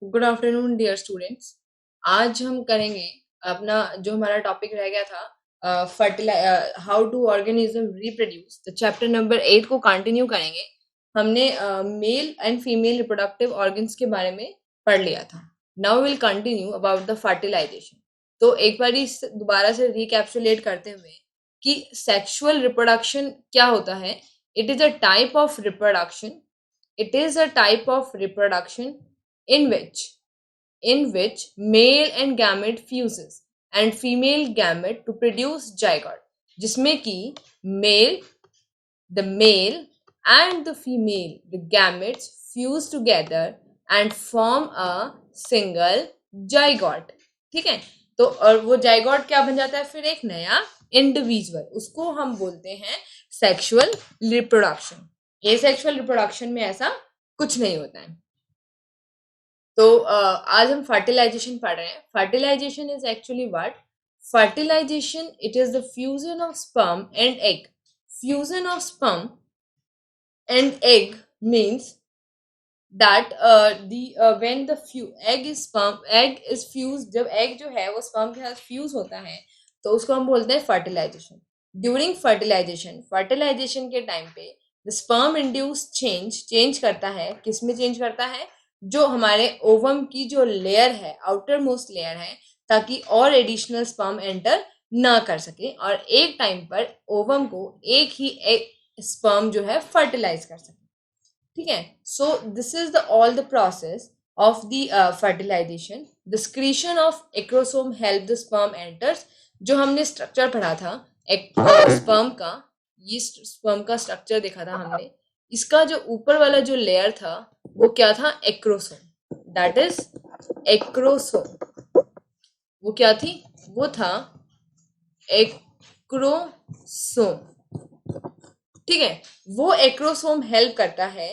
Good afternoon dear students. आज हम करेंगे अपना जो हमारा टॉपिक रह गया था fertilize how to organism reproduce, तो चैप्टर नंबर 8 को कंटिन्यू करेंगे। हमने male and female reproductive organs के बारे में पढ़ लिया था। Now will continue about the fertilization. तो एक बार दोबारा से रिकैप्सुलेट करते हुए कि सेक्सुअल रिप्रोडक्शन क्या होता है। It is a type of reproduction It is a type of reproduction in which male and gamete fuses and female gamete to produce zygote, जिसमें कि male the male and the female the gametes fuse together and form a single zygote। ठीक है, तो और वो zygote क्या बन जाता है, फिर एक नया इंडिविजुअल, उसको हम बोलते हैं सेक्सुअल रिप्रोडक्शन। ये सेक्सुअल रिप्रोडक्शन में ऐसा कुछ नहीं होता है। तो आज हम फर्टिलाइजेशन पढ़ रहे हैं। Fertilization is actually what? Fertilization it is the fusion of sperm and egg. Fusion of sperm and egg means that when the egg is fused, जब egg जो है वो sperm के साथ fuse होता है तो उसको हम बोलते हैं fertilization। During fertilization के टाइम पे the sperm induced change करता है। किस में चेंज करता है? जो हमारे ओवम की जो लेयर है, आउटर मोस्ट लेयर है, ताकि और एडिशनल स्पर्म एंटर ना कर सके और एक टाइम पर ओवम को एक ही स्पर्म जो है फर्टिलाइज कर सके। ठीक है, so this is the all the process of the fertilization. The secretion of acrosome help the sperm enters. जो हमने स्ट्रक्चर पढ़ा था स्पर्म का, ये स्पर्म का स्ट्रक्चर देखा था हमने। इसका जो ऊपर वाला जो लेयर था वो क्या था? एक्रोसोम। That is acrosome. वो क्या थी? वो था एक्रोसोम। ठीक है, वो एक्रोसोम हेल्प करता है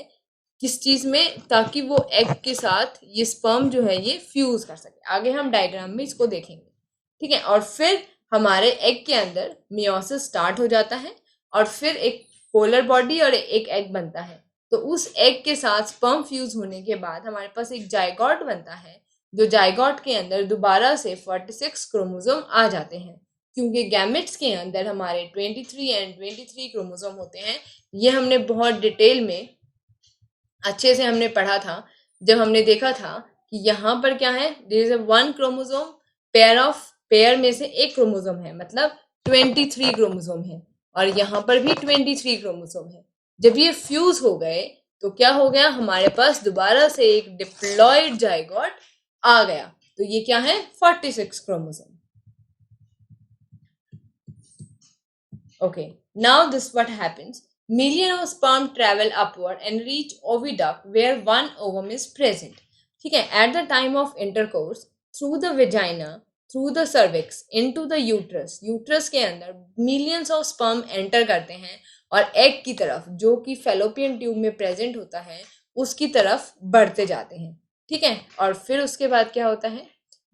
किस चीज में? ताकि वो एग के साथ ये स्पर्म जो है ये फ्यूज कर सके। आगे हम डायग्राम में इसको देखेंगे। ठीक है, और फिर हमारे एग के अंदर मियोसिस स्टार्ट हो जाता है और फिर एक पोलर बॉडी और एक एग बनता है। तो उस एग के साथ स्पर्म फ्यूज होने के बाद हमारे पास एक जाइगोट बनता है। जो जाइगोट के अंदर दोबारा से 46 क्रोमोसोम आ जाते हैं, क्योंकि गैमेट्स के अंदर हमारे 23 एंड 23 क्रोमोसोम होते हैं। ये हमने बहुत डिटेल में अच्छे से हमने पढ़ा था जब हमने देखा था कि यहाँ पर क्या है, there is a one chromosome, pair में से एक क्रोमोसोम है, मतलब 23 क्रोमोसोम है, और यहाँ पर भी 23 क्रोमोसोम है। जब ये फ्यूज हो गए तो क्या हो गया? हमारे पास दोबारा से एक डिप्लॉयड जाइगोट आ गया। तो ये क्या है? 46 chromosome. Okay, now this what happens. Million of sperm travel upward and reach oviduct where one ovum is present. ठीक है, at the time of intercourse through the vagina, through the cervix into the uterus, uterus के अंदर millions of sperm enter करते हैं और egg की तरफ, जो कि fallopian tube में present होता है, उसकी तरफ बढ़ते जाते हैं। ठीक है, और फिर उसके बाद क्या होता है?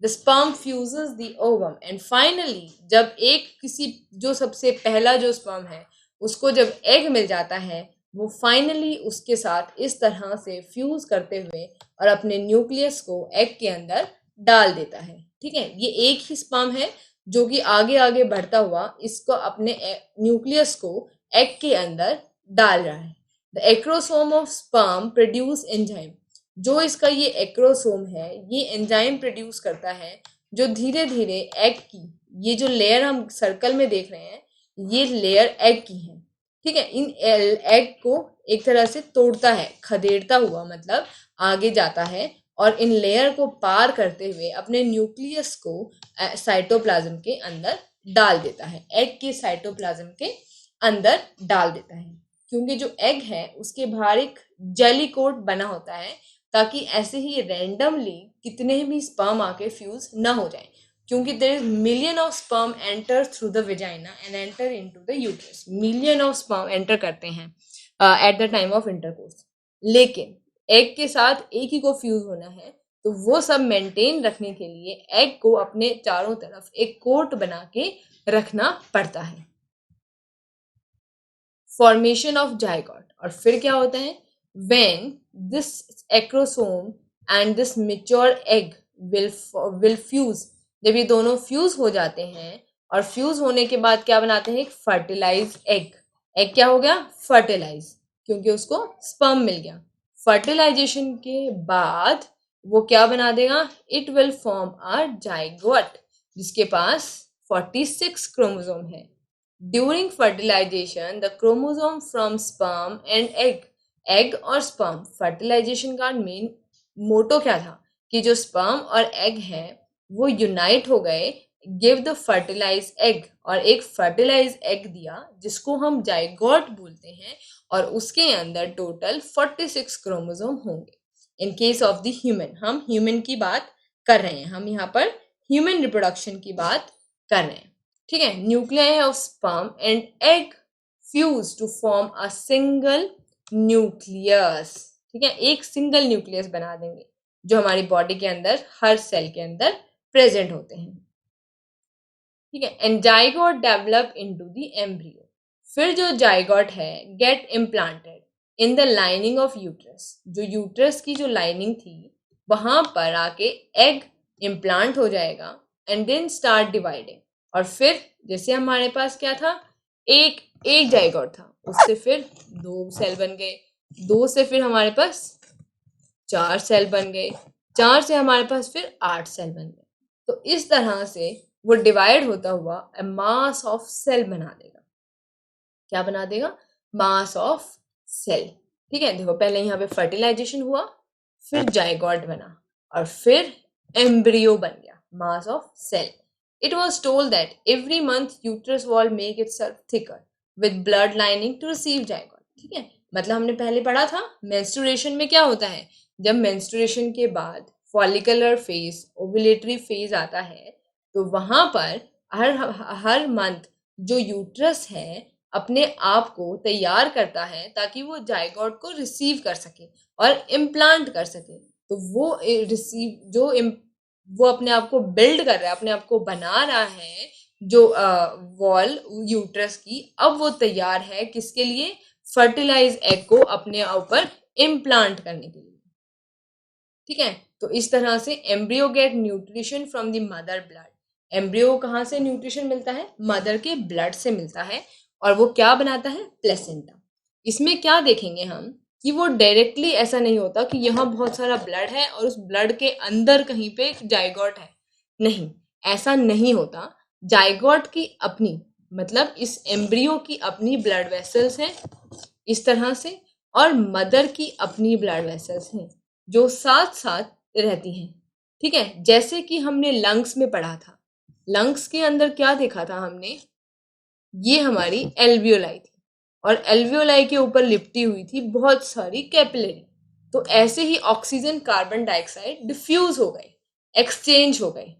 The sperm fuses the ovum and finally जब एक किसी जो सबसे पहला जो sperm है उसको जब egg मिल जाता है, वो finally उसके साथ इस तरह से फ्यूज करते हुए और अपने न्यूक्लियस को egg के अंदर डाल देता है। ठीक है, ये एक ही sperm है जो कि आगे आगे बढ़ता हुआ इसको अपने न्यूक्लियस को egg के अंदर डाल रहा है। The acrosome of sperm produce enzyme। जो इसका ये एक्रोसोम है ये एंजाइम प्रोड्यूस करता है, जो धीरे धीरे एग की, ये जो लेयर हम सर्कल में देख रहे हैं ये लेयर एग की है। ठीक है, इन एग को एक तरह से तोड़ता है, खदेड़ता हुआ मतलब आगे जाता है और इन लेयर को पार करते हुए अपने न्यूक्लियस को साइटोप्लाज्म के अंदर डाल देता है, एग के साइटोप्लाज्म के अंदर डाल देता है। क्योंकि जो एग है उसके बाहर एक जेली कोट बना होता है, ताकि ऐसे ही रैंडमली कितने भी स्पर्म आके फ्यूज ना हो जाए, क्योंकि there is million of sperm enter through the vagina and enter into the uterus. Million of sperm enter करते हैं at the time of intercourse, लेकिन एग के साथ एक ही को फ्यूज होना है, तो वो सब मेंटेन रखने के लिए एग को अपने चारों तरफ एक कोट बना के रखना पड़ता है। फॉर्मेशन ऑफ जाइगोट, और फिर क्या होता है? When this acrosome and this mature egg will fuse. जब ये दोनों फ्यूज हो जाते हैं और फ्यूज होने के बाद क्या बनाते हैं, एक फर्टिलाइज एग। एग क्या हो गया, फर्टिलाइज, क्योंकि उसको स्पर्म मिल गया। फर्टिलाइजेशन के बाद वो क्या बना देगा, it will form a zygote, जिसके पास 46 क्रोमोसोम है। During fertilization the chromosome from sperm and egg, egg और स्पर्म, फर्टिलाइजेशन का मेन मोटो क्या था कि जो स्पर्म और एग है वो यूनाइट हो गए, गिव द फर्टिलाइज एग, और एक फर्टिलाइज एग दिया जिसको हम जाइगोट बोलते हैं, और उसके अंदर टोटल 46 क्रोमोसोम होंगे। इन केस ऑफ द ह्यूमन, हम ह्यूमन की बात कर रहे हैं, हम यहाँ पर ह्यूमन रिप्रोडक्शन की बात कर रहे हैं, ठीक है। Nuclei of sperm and egg fuse to form a single nucleus, ठीक है, एक सिंगल न्यूक्लियस बना देंगे जो हमारी बॉडी के अंदर हर सेल के अंदर प्रेजेंट होते हैं, ठीक है। And zygote develop into the embryo, फिर जो जाइगोट है get implanted in the lining of uterus, जो यूट्रस की जो लाइनिंग थी वहां पर आके एग इम्प्लांट हो जाएगा, एंड देन स्टार्ट डिवाइडिंग, और फिर जैसे हमारे पास क्या था, एक एक जाइगोट था, उससे फिर 2 सेल बन गए, 2 से फिर हमारे पास 4 सेल बन गए, 4 से हमारे पास फिर 8 सेल बन गए। तो इस तरह से वो डिवाइड होता हुआ मास ऑफ सेल बना देगा। क्या बना देगा, मास ऑफ सेल, ठीक है। देखो पहले यहाँ पे फर्टिलाइजेशन हुआ, फिर जाइगोट बना, और फिर एम्ब्रियो बन गया, mass of cell. It was told that every month uterus wall make itself thicker with blood lining to receive zygote, ठीक है। मतलब हमने पहले पढ़ा था मेंस्ट्रुएशन में क्या होता है, जब मेंस्ट्रुएशन के बाद फॉलिकुलर फेज, ओव्यूलेटरी फेज आता है, तो वहां पर हर हर मंथ जो यूट्रस है अपने आप को तैयार करता है ताकि वो जाइगोट को रिसीव कर सके और इम्प्लांट कर सके। तो वो रिसीव जो वो अपने आप को बिल्ड कर रहा है, अपने आप को बना रहा है, जो वॉल यूट्रस की, अब वो तैयार है किसके लिए, फर्टिलाइज एग को अपने ऊपर इम्प्लांट करने के लिए, ठीक है। तो इस तरह से embryo get nutrition from the mother blood, embryo कहाँ से न्यूट्रिशन मिलता है, मदर के ब्लड से मिलता है, और वो क्या बनाता है, प्लेसेंटा। इसमें क्या देखेंगे हम कि वो डायरेक्टली ऐसा नहीं होता कि यहाँ बहुत सारा ब्लड है और उस ब्लड के अंदर कहीं पे जाइगोट है, नहीं, ऐसा नहीं होता। जाइगोट की अपनी, मतलब इस एम्ब्रियो की अपनी ब्लड वेसल्स हैं इस तरह से, और मदर की अपनी ब्लड वेसल्स हैं जो साथ साथ रहती हैं, ठीक है। जैसे कि हमने लंग्स में पढ़ा था, लंग्स के अंदर क्या देखा था हमने, ये हमारी एल्वियोलाई थी, और एल्वियोलाई के ऊपर लिपटी हुई थी बहुत सारी कैपिलरी। तो ऐसे ही ऑक्सीजन कार्बन डाइऑक्साइड डिफ्यूज हो गए, एक्सचेंज हो गए,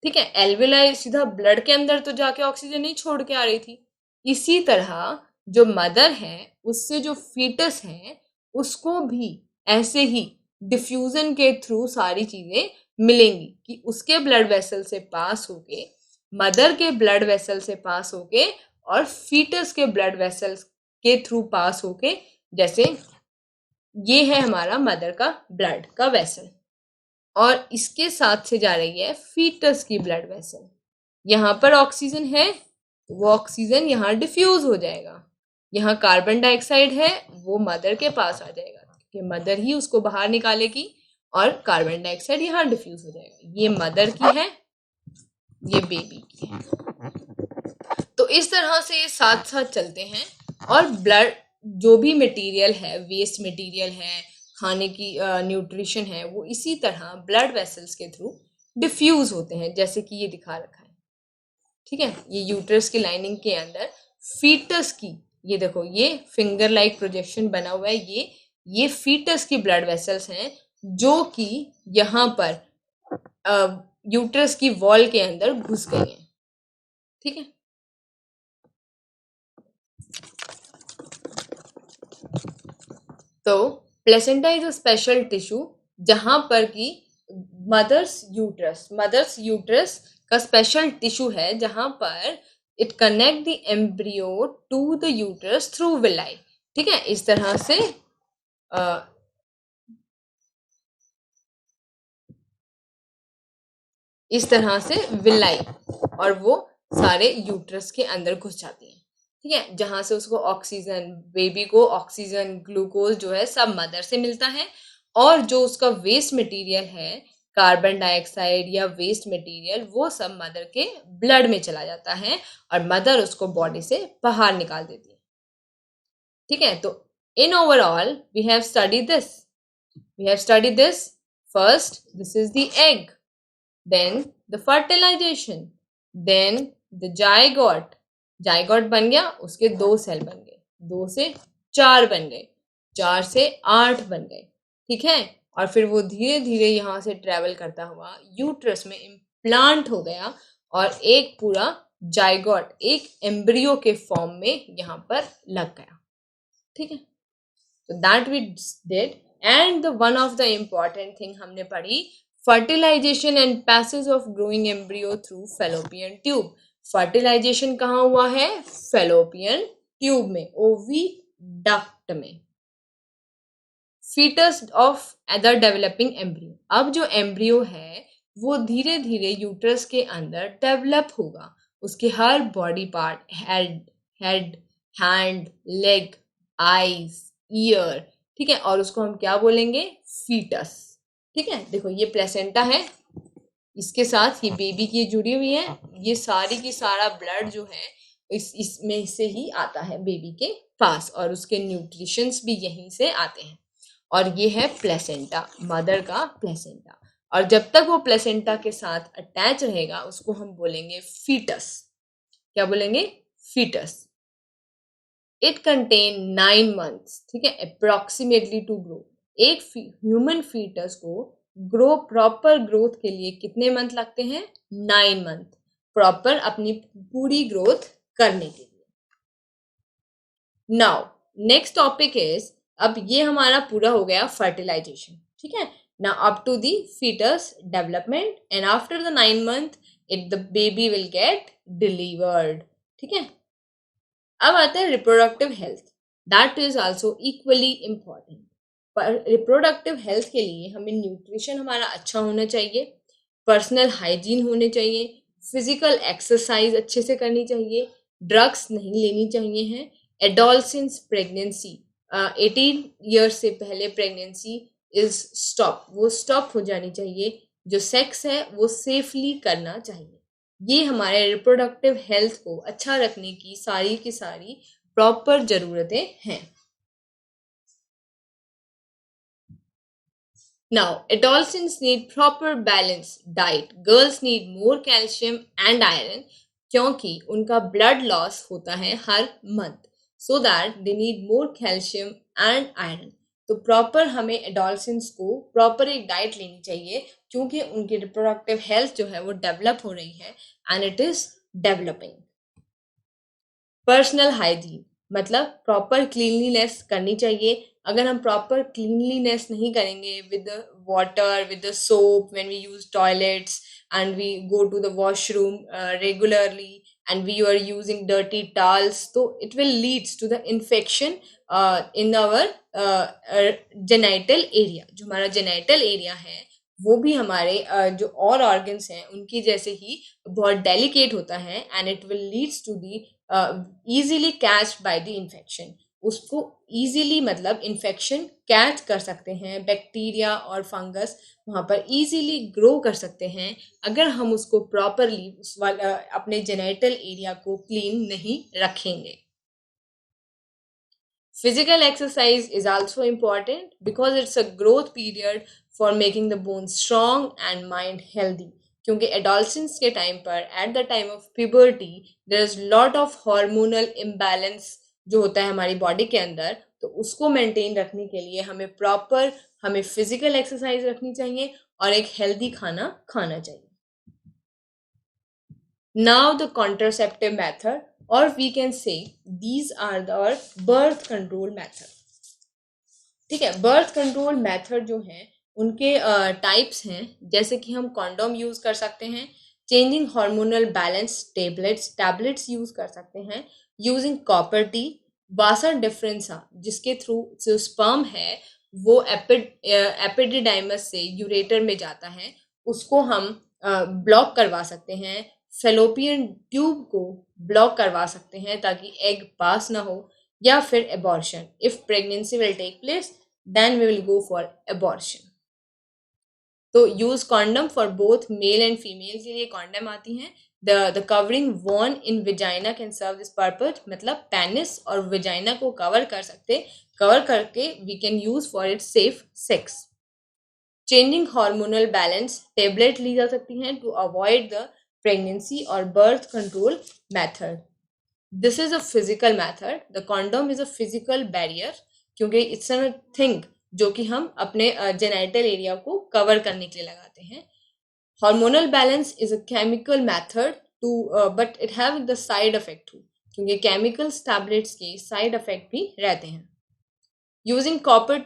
ठीक है। एल्वियोलाई सीधा ब्लड के अंदर तो जाके ऑक्सीजन नहीं छोड़ के आ रही थी। इसी तरह जो मदर है उससे जो फीटस है उसको भी ऐसे ही डिफ्यूजन के थ्रू सारी चीजें मिलेंगी कि उसके ब्लड वेसल से पास होके, मदर के ब्लड वेसल से पास होके, और फीटस के ब्लड वेसल्स के थ्रू पास होके, जैसे ये है हमारा मदर का ब्लड का वेसल, और इसके साथ से जा रही है फीटस की ब्लड वेसल। यहाँ पर ऑक्सीजन है, वो ऑक्सीजन यहाँ डिफ्यूज हो जाएगा, यहाँ कार्बन डाइऑक्साइड है, वो मदर के पास आ जाएगा क्योंकि मदर ही उसको बाहर निकालेगी, और कार्बन डाइऑक्साइड यहाँ डिफ्यूज हो जाएगा। ये मदर की है, ये बेबी की है। तो इस तरह से ये साथ साथ चलते हैं, और ब्लड जो भी मटेरियल है, वेस्ट मटेरियल है, खाने की न्यूट्रिशन है, वो इसी तरह ब्लड वेसल्स के थ्रू डिफ्यूज होते हैं, जैसे कि ये दिखा रखा है, ठीक है। ये यूट्रस की लाइनिंग के अंदर फीटस की, ये देखो ये फिंगर लाइक प्रोजेक्शन बना हुआ है, ये फीटस की ब्लड वेसल्स हैं जो कि यहाँ पर यूट्रस की वॉल के अंदर घुस गई हैं, ठीक है। तो placenta is a special tissue जहां पर कि मदर्स यूट्रस का स्पेशल टिश्यू है जहां पर it connect the embryo to the uterus through villi, ठीक है। इस तरह से इस तरह से विलाई, और वो सारे यूट्रस के अंदर घुस जाती हैं। ठीक है, जहां से उसको ऑक्सीजन, बेबी को ऑक्सीजन, ग्लूकोज जो है सब मदर से मिलता है, और जो उसका वेस्ट मटेरियल है, कार्बन डाइऑक्साइड या वेस्ट मटेरियल, वो सब मदर के ब्लड में चला जाता है और मदर उसको बॉडी से बाहर निकाल देती है। ठीक है, तो in overall we have study this first, this is the egg, then the fertilization, then the zygote बन गया, उसके 2 सेल बन गए, 2 से 4 बन गए, 4 से 8 बन गए। ठीक है, और फिर वो धीरे धीरे यहाँ से ट्रेवल करता हुआ यूट्रस में इम्प्लांट हो गया और एक पूरा जाइगोट, एक एम्ब्रियो के फॉर्म में यहाँ पर लग गया। ठीक है, तो that we did. And the one of the important thing हमने पढ़ी, fertilization and passage of growing embryo through fallopian tube. Fertilization कहाँ हुआ है? फेलोपियन ट्यूब में, ओवी डक्ट में। Foetus of other developing embryo, अब जो एम्ब्रियो है वो धीरे धीरे यूट्रस के अंदर डेवलप होगा, उसके हर body part, head, hand, leg, eyes, ear, ठीक है, और उसको हम क्या बोलेंगे? फीटस। ठीक है, देखो ये प्लेसेंटा है, इसके साथ ये बेबी की जुड़ी हुई है, ये सारी की सारा ब्लड जो है इसमें से ही आता है बेबी के पास, और उसके न्यूट्रिशंस भी यहीं से आते हैं, और ये है प्लेसेंटा, मदर का प्लेसेंटा। और जब तक वो प्लेसेंटा के साथ अटैच रहेगा उसको हम बोलेंगे फीटस। क्या बोलेंगे? फीटस। इट कंटेन 9 months, ठीक है, अप्रोक्सीमेटली टू ग्रो। एक ह्यूमन फीटस को ग्रो, प्रॉपर ग्रोथ के लिए कितने मंथ लगते हैं? 9 month, प्रॉपर अपनी पूरी ग्रोथ करने के लिए। नाउ नेक्स्ट टॉपिक इज, अब ये हमारा पूरा हो गया फर्टिलाइजेशन। ठीक है, now up to the foetus development, and after the 9 month the baby will get delivered. ठीक है, अब आता है reproductive health, that is also equally important. पर रिप्रोडक्टिव हेल्थ के लिए हमें न्यूट्रिशन हमारा अच्छा होना चाहिए, पर्सनल हाइजीन होने चाहिए, फिजिकल एक्सरसाइज अच्छे से करनी चाहिए, ड्रग्स नहीं लेनी चाहिए हैं। एडोलसेंस प्रेगनेंसी, 18 ईयर्स से पहले प्रेगनेंसी इज स्टॉप, वो स्टॉप हो जानी चाहिए। जो सेक्स है वो सेफली करना चाहिए। ये हमारे रिप्रोडक्टिव हेल्थ को अच्छा रखने की सारी प्रॉपर जरूरतें हैं। Now, adolescents need proper balanced diet. Girls need more calcium and iron क्योंकि उनका blood loss होता है हर month. So that they need more calcium and iron. तो प्रॉपर हमें एडोलसेंस को प्रॉपर एक डाइट लेनी चाहिए क्योंकि उनकी रिप्रोडक्टिव हेल्थ जो है वो डेवलप हो रही है and it is developing. Personal hygiene मतलब प्रॉपर क्लीनलीनेस करनी चाहिए। अगर हम प्रॉपर क्लीनलीनेस नहीं करेंगे with water, with the soap, when we use toilets and we go to the washroom regularly and we are using dirty towels, so it will leads to the infection in our genital area। जो हमारा genital area है वो भी हमारे जो और organs हैं उनकी जैसे ही बहुत डेलिकेट होता है and it will leads to the easily catched by the infection। उसको easily मतलब इन्फेक्शन कैच कर सकते हैं, बैक्टीरिया और फंगस वहाँ पर easily ग्रो कर सकते हैं अगर हम उसको प्रॉपरली अपने जेनिटल एरिया को क्लीन नहीं रखेंगे। Physical exercise is also important because it's a growth period for making the bones strong and mind healthy। क्योंकि एडोलसेंस के टाइम पर, at the time of puberty, there is lot of hormonal imbalance जो होता है हमारी body के अंदर, तो उसको मेंटेन रखने के लिए हमें फिजिकल एक्सरसाइज रखनी चाहिए और एक हेल्दी खाना खाना चाहिए। Now the contraceptive method, or we can say these are the birth control method। ठीक है, बर्थ कंट्रोल मेथड जो है उनके टाइप्स हैं, जैसे कि हम कॉन्डोम यूज कर सकते हैं, changing hormonal balance tablets use कर सकते हैं, यूजिंग कॉपर टी, वासा डिफरेंसा जिसके थ्रू जो स्पर्म है वो एपिडिडाइमस से यूरेटर में जाता है, उसको हम ब्लॉक करवा सकते हैं, फेलोपियन ट्यूब को ब्लॉक करवा सकते हैं ताकि एग पास ना हो, या फिर abortion. If pregnancy will take place then we will go for abortion. तो use condom for both male and female के लिए कॉन्डम आती हैं। The covering worn in vagina can serve this purpose, मतलब पेनिस और विजाइना को cover करके we can use for it safe sex. Changing hormonal balance, tablet ली जा सकती हैं टू अवॉइड द प्रेगनेंसी और birth control method. This is a physical method, the condom is a physical barrier, क्योंकि it's a thing जो कि हम अपने जेनाइटल एरिया को कवर करने के लिए लगाते हैं। Hormonal balance is a chemical method too, but it have the side effect too, क्योंकि केमिकल्स टैबलेट्स के साइड इफेक्ट भी रहते हैं। यूजिंग कॉपर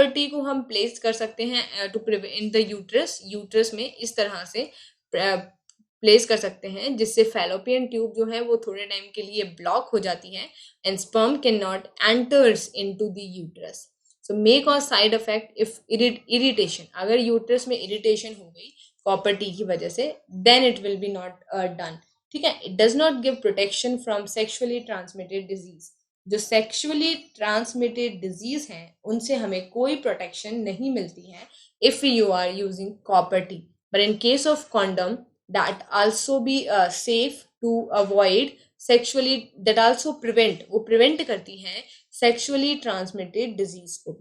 टी को हम प्लेस कर सकते हैं टू प्रिवेंट द यूट्रस में इस तरह से प्लेस कर सकते हैं जिससे फैलोपियन ट्यूब जो है वो थोड़े टाइम के लिए ब्लॉक हो जाती है and sperm can not enters into the uterus. So may cause side effect if irritation, अगर यूट्रस में इरिटेशन हो गई कॉपर टी की वजह से, then it will be not done. ठीक है, it does not give protection from sexually transmitted disease. जो सेक्सुअली ट्रांसमिटेड डिजीज हैं उनसे हमें कोई प्रोटेक्शन नहीं मिलती है if you are using copper T, but in case of condom that also be safe to avoid sexually, that also वो prevent करती हैं sexually transmitted disease को।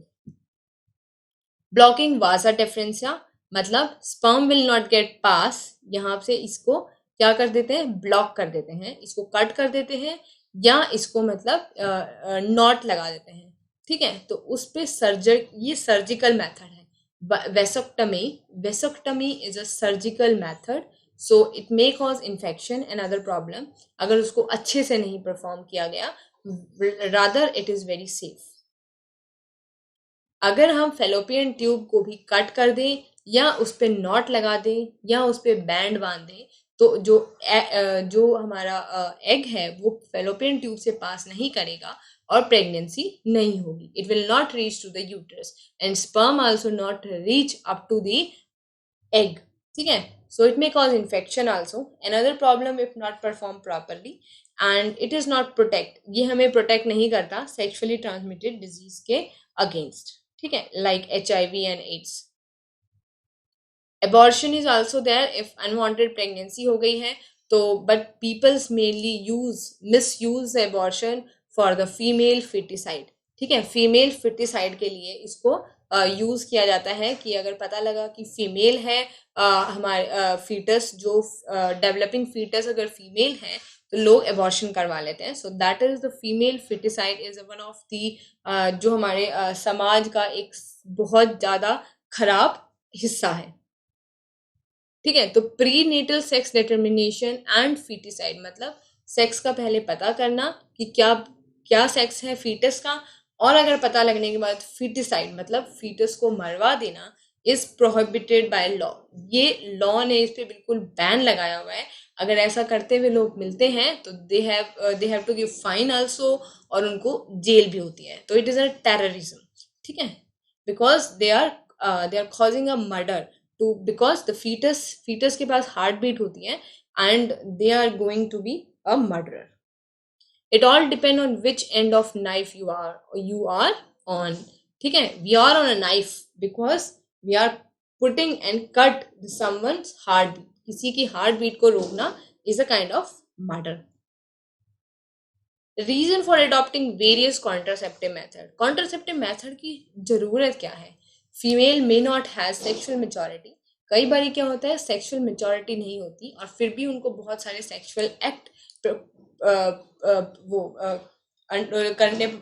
blocking vasa deferentia, मतलब sperm will not get pass, यहाँ से इसको क्या कर देते हैं, ब्लॉक कर देते हैं, इसको कट कर देते हैं या इसको मतलब नॉट लगा देते हैं। ठीक है, तो उस पे ये सर्जिकल मेथड है। Vasectomy is a surgical method, so it may cause infection and other problem अगर उसको अच्छे से नहीं परफॉर्म किया गया, rather it is very safe. अगर हम फेलोपियन ट्यूब को भी कट कर दें या उस पर नॉट लगा दें या उस पर बैंड बांध दें, तो जो हमारा एग है वो फेलोपियन ट्यूब से पास नहीं करेगा और प्रेगनेंसी नहीं होगी। It will not reach to the uterus and sperm also not reach up to the egg. ठीक है, so it may cause infection also, another problem if not performed properly, and it is not protect, ये हमें protect नहीं करता sexually transmitted disease के against। ठीक है, like HIV and AIDS। abortion is also there if unwanted pregnancy हो गई है तो, but people's mainly misuse abortion for the female feticide। ठीक है, फीमेल फिटिसाइड के लिए इसको यूज किया जाता है कि अगर पता लगा कि फीमेल है, हमारे फीटस जो डेवलपिंग फीटस अगर फीमेल है तो लोग एबॉर्शन करवा लेते हैं। So that is the female foeticide is one of the जो हमारे समाज का एक बहुत ज्यादा खराब हिस्सा है। ठीक है, तो prenatal sex determination and foeticide, मतलब सेक्स का पहले पता करना कि क्या सेक्स है फीटस का, और अगर पता लगने के बाद फीटिसाइड मतलब फीटस को मरवा देना, इज प्रोहिबिटेड बाय लॉ। ये लॉ ने इस पे बिल्कुल बैन लगाया हुआ है। अगर ऐसा करते हुए लोग मिलते हैं तो they have to give fine also, और उनको जेल भी होती है। तो इट इज अ टेररिज्म। ठीक है, because they are causing a murder too, because the foetus के पास हार्ट बीट होती है and they are going to be a murderer. It all depend on which end of knife you are on। ठीक है, we are on a knife because we are putting and cut someone's heartbeat। किसी की heart beat को रोकना is a kind of murder। Reason for adopting various contraceptive method की जरूरत क्या है? Female may not has sexual maturity. कई बार क्या होता है, सेक्सुअल मेच्योरिटी नहीं होती और फिर भी उनको बहुत सारे सेक्सुअल एक्ट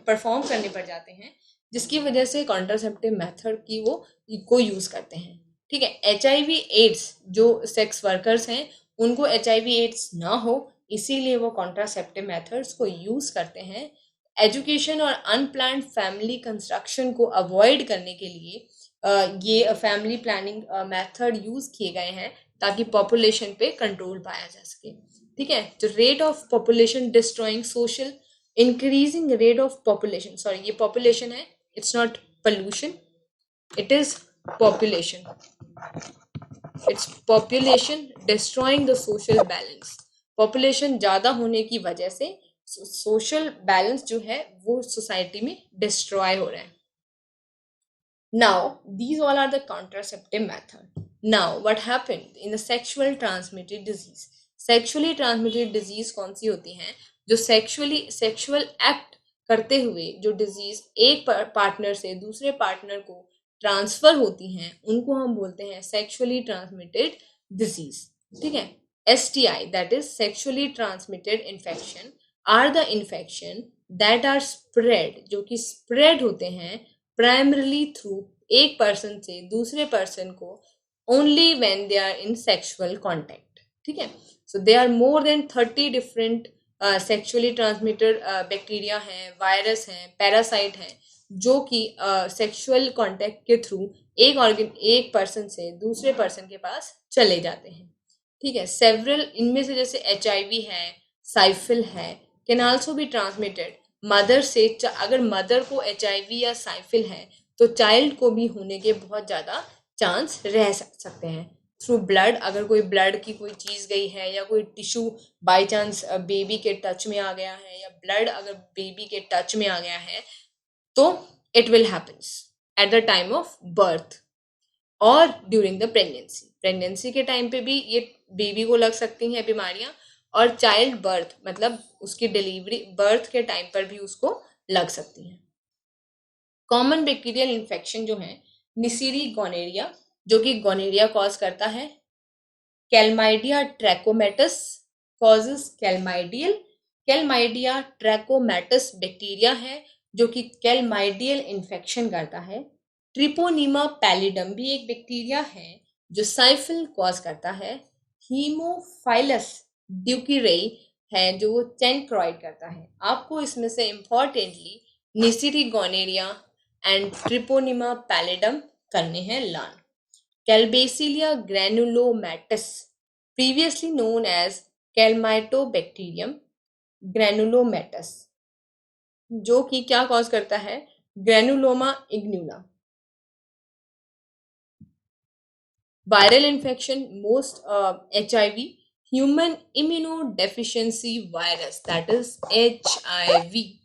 परफॉर्म करने पड़ जाते हैं, जिसकी वजह से कॉन्ट्रासेप्टिव मेथड की को यूज करते हैं। ठीक है, HIV एड्स जो सेक्स वर्कर्स हैं उनको HIV एड्स ना हो, इसीलिए वो कॉन्ट्रासेप्टिव मेथड्स को यूज करते हैं। एजुकेशन और अनप्लान्ड फैमिली कंस्ट्रक्शन को अवॉइड करने के लिए ये फैमिली प्लानिंग मेथड यूज किए गए हैं ताकि पॉपुलेशन पे कंट्रोल पाया जा सके। ठीक है, जो rate of population destroying social, increasing rate of population, sorry ये पॉपुलेशन है, it's not pollution, it is population. Its population destroying the social balance. Population ज़्यादा होने की वजह से सोशल बैलेंस जो है वो सोसाइटी में डिस्ट्रॉय हो रहा है। Now, these all are the contraceptive method. Now, what happened in the sexual transmitted disease? Sexually transmitted disease कौन सी होती हैं? जो सेक्सुअल एक्ट करते हुए जो डिजीज एक पार्टनर से दूसरे पार्टनर को ट्रांसफर होती हैं उनको हम बोलते हैं सेक्सुअली ट्रांसमिटेड डिजीज। ठीक है, STI that is sexually transmitted infection are the infection that are spread, जो कि स्प्रेड होते हैं प्राइमरली थ्रू एक पर्सन से दूसरे पर्सन को only when they are in sexual contact. ठीक है, so they are more than 30 different sexually transmitted bacteria हैं, वायरस हैं, पैरासाइट हैं, जो कि सेक्सुअल कॉन्टेक्ट के थ्रू एक पर्सन से दूसरे पर्सन के पास चले जाते हैं। ठीक है, सेवरल इनमें से जैसे HIV है, साइफिल है, can also be transmitted mother से। अगर मदर को HIV या साइफिल है तो चाइल्ड को भी होने के बहुत ज़्यादा चांस रह सकते हैं थ्रू ब्लड। अगर कोई ब्लड की कोई चीज़ गई है या कोई टिश्यू बाय चांस बेबी के टच में आ गया है या ब्लड अगर बेबी के टच में आ गया है तो it will happens at the time of birth और ड्यूरिंग द प्रेगनेंसी के टाइम पे भी ये बेबी को लग सकती हैं बीमारियां, और चाइल्ड बर्थ मतलब उसकी डिलीवरी बर्थ के टाइम पर भी उसको लग सकती हैं। कॉमन बैक्टीरियल इन्फेक्शन जो है निसीरी गोनेरिया, जो कि गोनेरिया कॉज करता है। कैलमाइडिया ट्रैकोमेटस कॉजेस कैलमाइडिया ट्रैकोमेटस बैक्टीरिया है जो कि कैलमाइडियल इन्फेक्शन करता है। ट्रिपोनीमा पैलिडम भी एक बैक्टीरिया है जो साइफिल कॉज करता है। हीमोफाइलस ड्यूकीरेई है जो वो चेनक्राइड करता है। आपको इसमें से importantly Neisseria gonorrhoea and Treponema pallidum करने हैं learn. Klebsiella granulomatis previously known as Calymmatobacterium granulomatis, जो कि क्या कॉज करता है granuloma inguinale. Viral infection most HIV human immunodeficiency virus, that is HIV,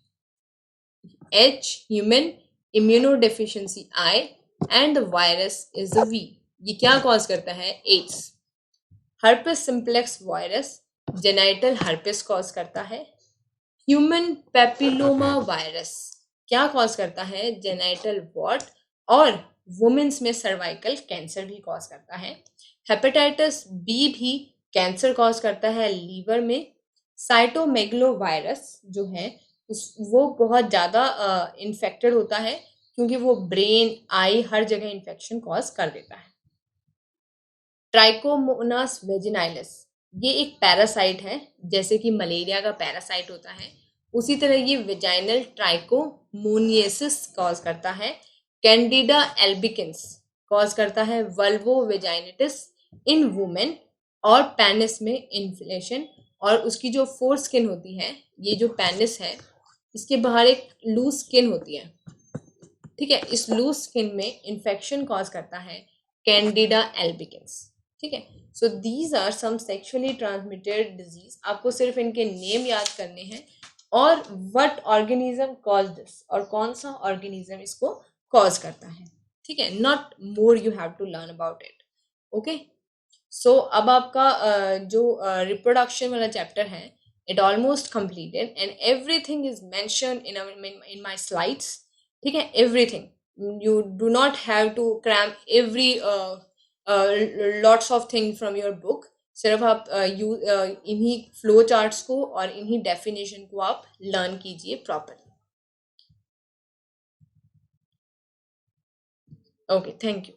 H human immunodeficiency I and the virus is the V। ये क्या cause करता है AIDS. Herpes simplex virus genital herpes cause करता है। Human papilloma virus क्या cause करता है genital wart, और वुमेन्स में सर्वाइकल कैंसर भी कॉज करता है। हेपेटाइटिस बी भी कैंसर कॉज करता है लीवर में। साइटोमेगलो वायरस जो है वो बहुत ज़्यादा इन्फेक्टेड होता है क्योंकि वो ब्रेन आई हर जगह इन्फेक्शन कॉज कर देता है। ट्राइकोमोनास वेजिनाइलिस ये एक पैरासाइट है, जैसे कि मलेरिया का पैरासाइट होता है उसी तरह ये वेजाइनल ट्राइकोमोनियसिस कॉज करता है। कैंडिडा एल्बिकेंस कॉज करता है वल्वो वेजाइनिटिस इन वुमेन और पेनिस में इन्फ्लेशन, और उसकी जो फोर स्किन होती है, ये जो पेनिस है इसके बाहर एक लूज स्किन होती है। ठीक है, इस लूज स्किन में इन्फेक्शन कॉज करता है कैंडिडा एल्बिकेंस। ठीक है, so these are some sexually transmitted disease. आपको सिर्फ इनके नेम याद करने हैं और व्हाट ऑर्गेनिज्म कॉज दिस, और कौन सा ऑर्गेनिज्म इसको कॉज करता है। ठीक है, not more you have to learn about it. Okay, so अब आपका जो रिप्रोडक्शन वाला चैप्टर है it almost completed and everything is mentioned in my slides। ठीक है, everything you do not have to cram every lots of things from your book। सिर्फ आप इन्हीं फ्लो चार्ट्स को और इन्हीं डेफिनेशन को आप लर्न कीजिए प्रॉपरली। Okay, thank you.